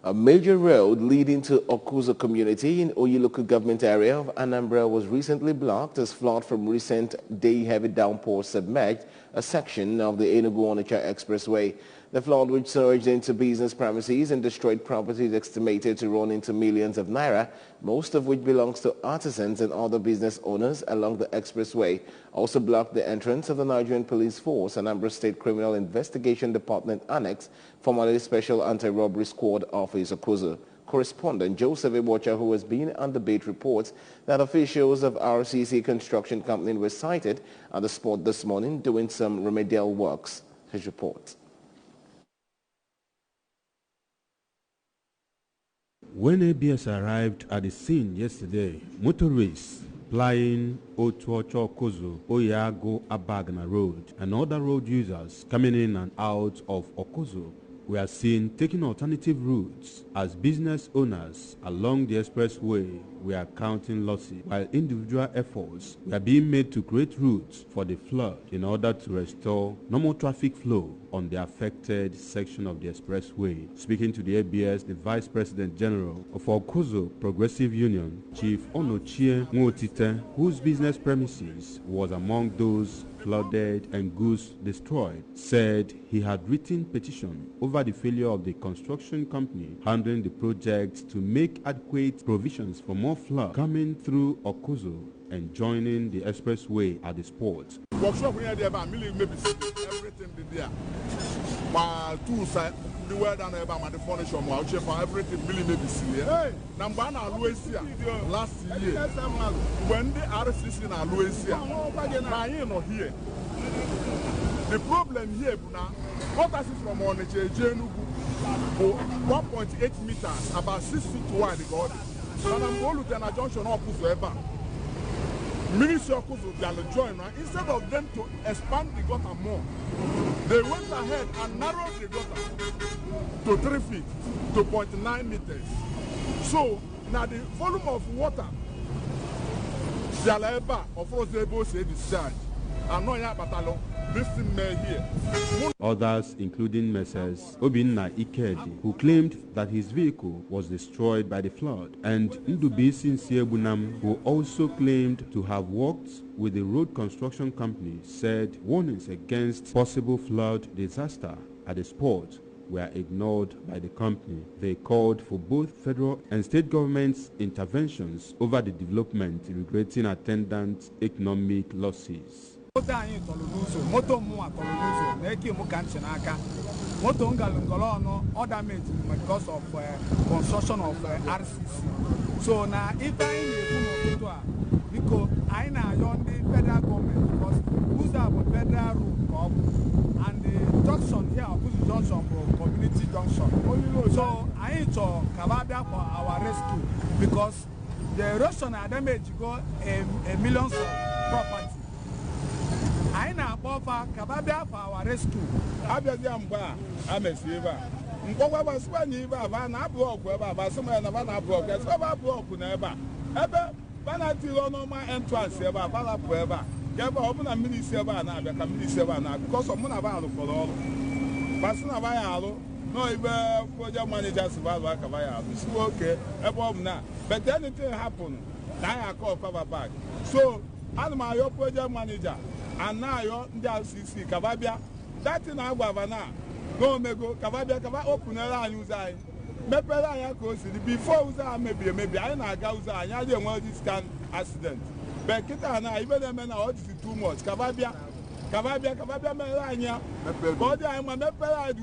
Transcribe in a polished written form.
A major road leading to Okuzo community in Oyiloku government area of Anambra was recently blocked as flood from recent day heavy downpours submerged a section of the Enugu-Onitsha Expressway. The flood, which surged into business premises and destroyed properties estimated to run into millions of naira, most of which belongs to artisans and other business owners along the expressway, also blocked the entrance of the Nigerian Police Force, Anambra State Criminal Investigation Department Annex, formerly Special Anti-Robbery Squad Office, Okuzo. Correspondent Joseph Ibocha, who has been on the beat, reports that officials of RCC Construction Company were sighted at the spot this morning doing some remedial works. His report. When ABS arrived at the scene yesterday, motorists plying Otuocho Okuzo, Oyago Abagna Road and other road users coming in and out of Okuzo were seen taking alternative routes as business owners along the expressway were counting losses, while individual efforts were being made to create routes for the flood in order to restore normal traffic flow on the affected section of the expressway. Speaking to the ABS, the Vice President General of Okuzo Progressive Union, Chief Onochie Nwotite, whose business premises was among those flooded and goods destroyed, said he had written petition over the failure of the construction company handling the project to make adequate provisions for more flood coming through Okuzo and joining the expressway at the spot. Workshop here there about maybe everything there. My tools the word and about the furniture for everything maybe see. Hey, number one Aloysia last year when the RCC in Aloysia now here. The problem here now, what is from Onitsha Enugu for 1.8 meters, about 6 feet wide. And I'm going to a junction of Kuzo. Ministry of Kuzo they join now. Instead of them to expand the gutter more, they went ahead and narrowed the gutter to 3 feet, to 0.9 meters. So now the volume of water, of course they both say discharge. I'm not here, but alone. Others, including Messrs. Obinna Ikedi, who claimed that his vehicle was destroyed by the flood, and Ndubisi Nsiebunam, who also claimed to have worked with the road construction company, said warnings against possible flood disaster at the spot were ignored by the company. They called for both federal and state governments' interventions over the development, regretting attendant economic losses. Moto mu atoluzo na eke mu kan chinaka moto ngalungolo no all damage because of construction of RCC. So now if I need to because I na on the federal government because who's have a federal road and the junction here who's the junction for community junction. So I need to Kababia for our rescue because the erosion and damage go a millions of property. I na offer Kababia for our rescue. Abiazamba, I'm a silver. Mpowa was when you have an block where somewhere and a block, as a block never. Ever, Banatilo no my entrance, ever, Bala forever. Gave open a mini server and I become mini server now because of Monavalo for all. Basuna Vayalo, no, if project managers about Kavaya, it's okay, above now. But then it happened. Now I call cover back. So, I'm my project manager. And now you're the RCC, Kababia. That in our governor. No, Mego, Kababia, Kaba open a line, Uzai. Mepela, before Uza, maybe I know Gauza, and I didn't want this kind of accident. But Kita and I, even the men are too much. Kababia, Melania, but I'm a Mepela,